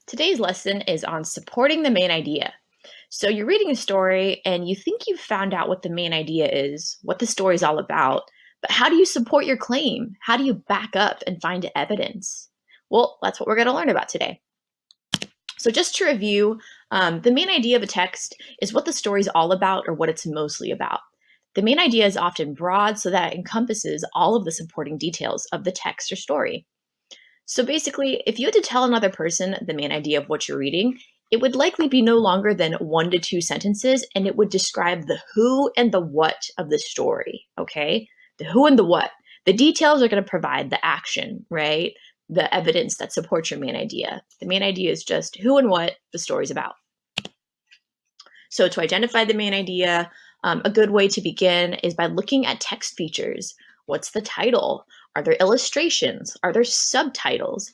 Today's lesson is on supporting the main idea. So you're reading a story and you think you've found out what the main idea is, what the story is all about, but how do you support your claim? How do you back up and find evidence? Well, that's what we're going to learn about today. So just to review, the main idea of a text is what the story is all about or what it's mostly about. The main idea is often broad so that it encompasses all of the supporting details of the text or story. So basically, if you had to tell another person the main idea of what you're reading, it would likely be no longer than 1 to 2 sentences, and it would describe the who and the what of the story, okay? The who and the what. The details are going to provide the action, right? The evidence that supports your main idea. The main idea is just who and what the story's about. So to identify the main idea, a good way to begin is by looking at text features. What's the title? Are there illustrations? Are there subtitles?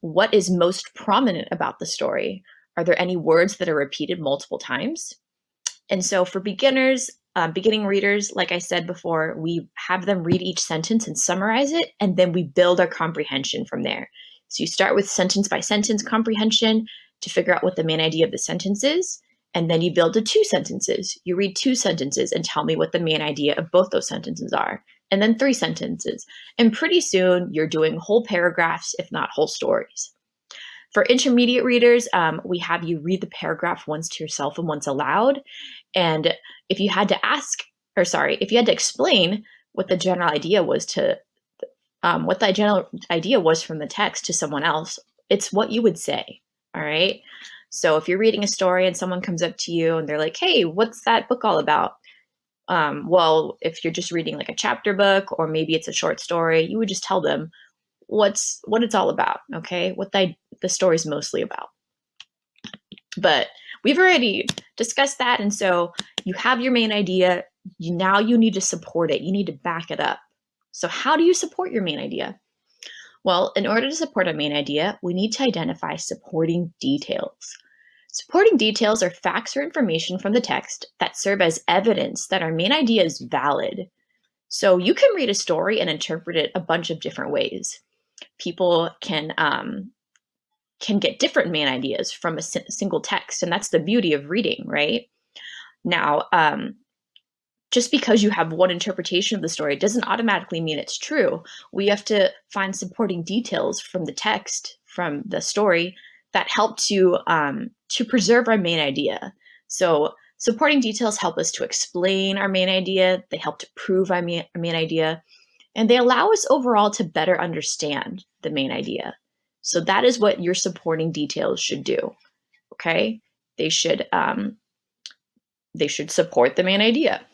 What is most prominent about the story? Are there any words that are repeated multiple times? And so for beginners, beginning readers, like I said before, we have them read each sentence and summarize it, and then we build our comprehension from there. So you start with sentence by sentence comprehension to figure out what the main idea of the sentence is, and then you build to 2 sentences. You read 2 sentences and tell me what the main idea of both those sentences are. And then 3 sentences. And pretty soon you're doing whole paragraphs, if not whole stories. For intermediate readers, we have you read the paragraph once to yourself and once aloud. And if you had to if you had to explain what the general idea was from the text to someone else, it's what you would say, all right? So if you're reading a story and someone comes up to you and they're like, hey, what's that book all about? Well, if you're just reading like a chapter book or maybe it's a short story, you would just tell them what it's all about, okay? What the story's mostly about. But we've already discussed that, and so you have your main idea. Now you need to support it. You need to back it up. So how do you support your main idea? Well, in order to support a main idea, we need to identify supporting details. Supporting details are facts or information from the text that serve as evidence that our main idea is valid. So you can read a story and interpret it a bunch of different ways. People can get different main ideas from a single text, and that's the beauty of reading, right? Now, just because you have one interpretation of the story doesn't automatically mean it's true. We have to find supporting details from the text, from the story, that help to preserve our main idea. So supporting details help us to explain our main idea. They help to prove our main idea, and they allow us overall to better understand the main idea. So that is what your supporting details should do. Okay, they should support the main idea.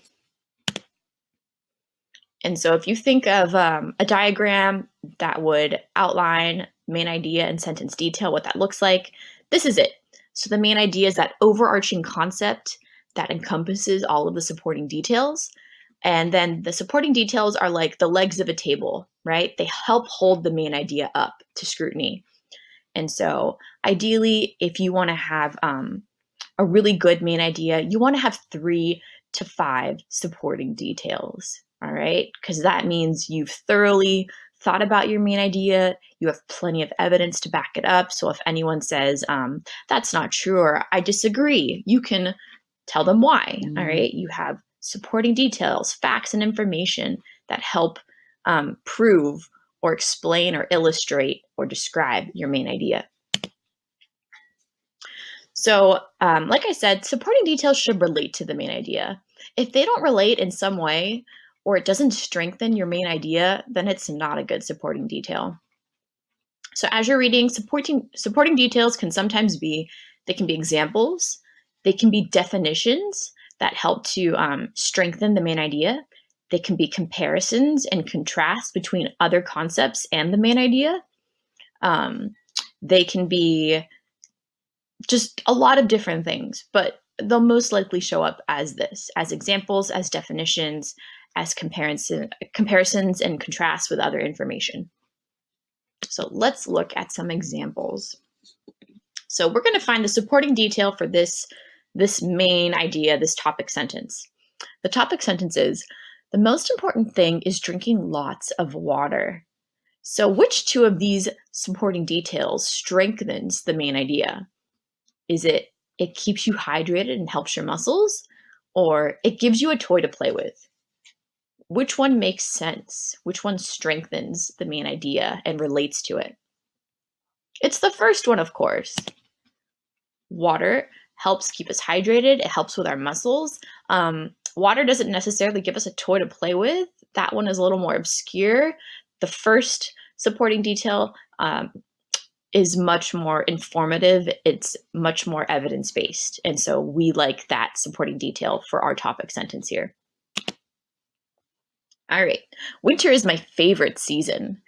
And so if you think of a diagram that would outline main idea and sentence detail, what that looks like, this is it. So the main idea is that overarching concept that encompasses all of the supporting details. And then the supporting details are like the legs of a table, right? They help hold the main idea up to scrutiny. And so ideally, if you want to have a really good main idea, you want to have 3 to 5 supporting details. All right, because that means you've thoroughly thought about your main idea. You have plenty of evidence to back it up. So if anyone says, that's not true or I disagree, you can tell them why. All right, you have supporting details, facts, and information that help prove or explain or illustrate or describe your main idea. So like I said, supporting details should relate to the main idea. If they don't relate in some way, or it doesn't strengthen your main idea, then it's not a good supporting detail. So as you're reading, supporting details can sometimes be, they can be examples, they can be definitions that help to strengthen the main idea. They can be comparisons and contrasts between other concepts and the main idea. They can be just a lot of different things, but they'll most likely show up as this, as examples, as definitions, as comparisons and contrasts with other information. So let's look at some examples. So we're going to find the supporting detail for this main idea, this topic sentence. The topic sentence is, the most important thing is drinking lots of water. So which two of these supporting details strengthens the main idea? Is it keeps you hydrated and helps your muscles, or it gives you a toy to play with? Which one makes sense? Which one strengthens the main idea and relates to it? It's the first one, of course. Water helps keep us hydrated. It helps with our muscles. Water doesn't necessarily give us a toy to play with. That one is a little more obscure. The first supporting detail is much more informative. It's much more evidence-based. And so we like that supporting detail for our topic sentence here. All right, winter is my favorite season.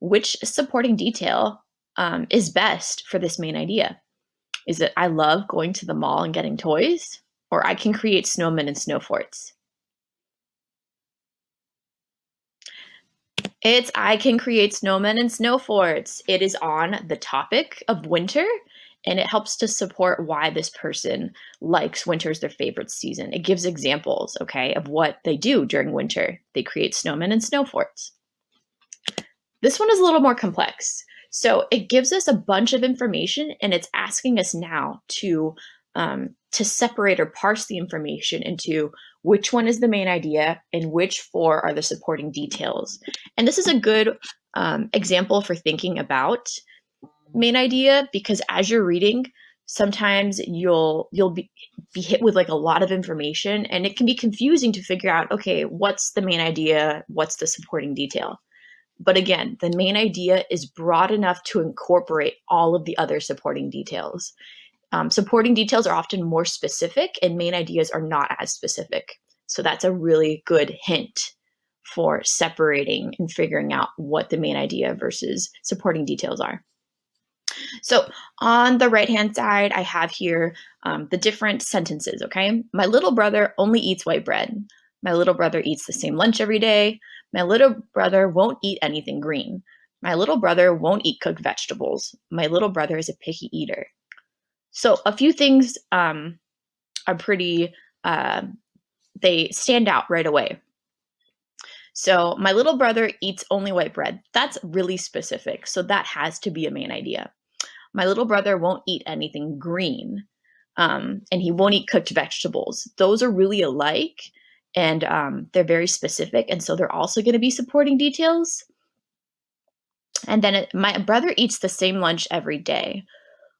Which supporting detail is best for this main idea? Is it I love going to the mall and getting toys, or I can create snowmen and snow forts? It's I can create snowmen and snow forts. It is on the topic of winter, and it helps to support why this person likes winter as their favorite season. It gives examples, okay, of what they do during winter. They create snowmen and snow forts. This one is a little more complex. So it gives us a bunch of information, and it's asking us now to separate or parse the information into which one is the main idea and which four are the supporting details. And this is a good example for thinking about main idea, because as you're reading, sometimes you'll be hit with like a lot of information, and it can be confusing to figure out, okay, what's the main idea? What's the supporting detail? But again, the main idea is broad enough to incorporate all of the other supporting details. Supporting details are often more specific, and main ideas are not as specific. So that's a really good hint for separating and figuring out what the main idea versus supporting details are. So on the right-hand side, I have here the different sentences, okay? My little brother only eats white bread. My little brother eats the same lunch every day. My little brother won't eat anything green. My little brother won't eat cooked vegetables. My little brother is a picky eater. So a few things are pretty, they stand out right away. So my little brother eats only white bread. That's really specific. So that has to be a main idea. My little brother won't eat anything green, and he won't eat cooked vegetables. Those are really alike, and they're very specific. And so they're also going to be supporting details. And then my brother eats the same lunch every day.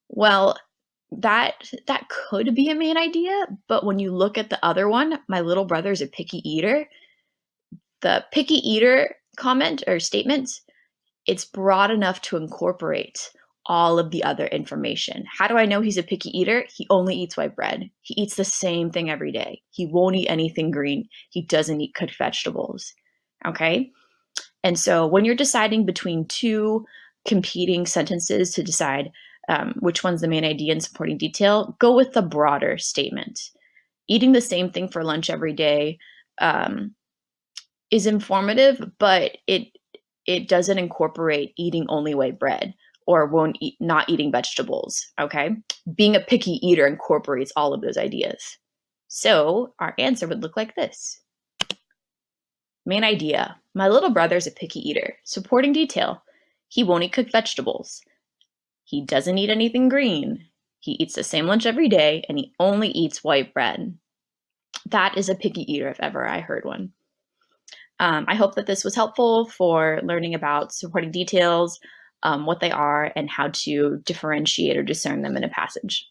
Well, that could be a main idea, but when you look at the other one, my little brother is a picky eater. The picky eater comment or statement, it's broad enough to incorporate all of the other information. How do I know he's a picky eater? He only eats white bread. He eats the same thing every day. He won't eat anything green. He doesn't eat cooked vegetables. Okay? And so when you're deciding between two competing sentences to decide which one's the main idea and supporting detail, go with the broader statement. Eating the same thing for lunch every day is informative, but it doesn't incorporate eating only white bread or not eating vegetables, okay? Being a picky eater incorporates all of those ideas. So our answer would look like this. Main idea, my little brother's a picky eater. Supporting detail, he won't eat cooked vegetables. He doesn't eat anything green. He eats the same lunch every day, and he only eats white bread. That is a picky eater if ever I heard one. I hope that this was helpful for learning about supporting details, what they are, and how to differentiate or discern them in a passage.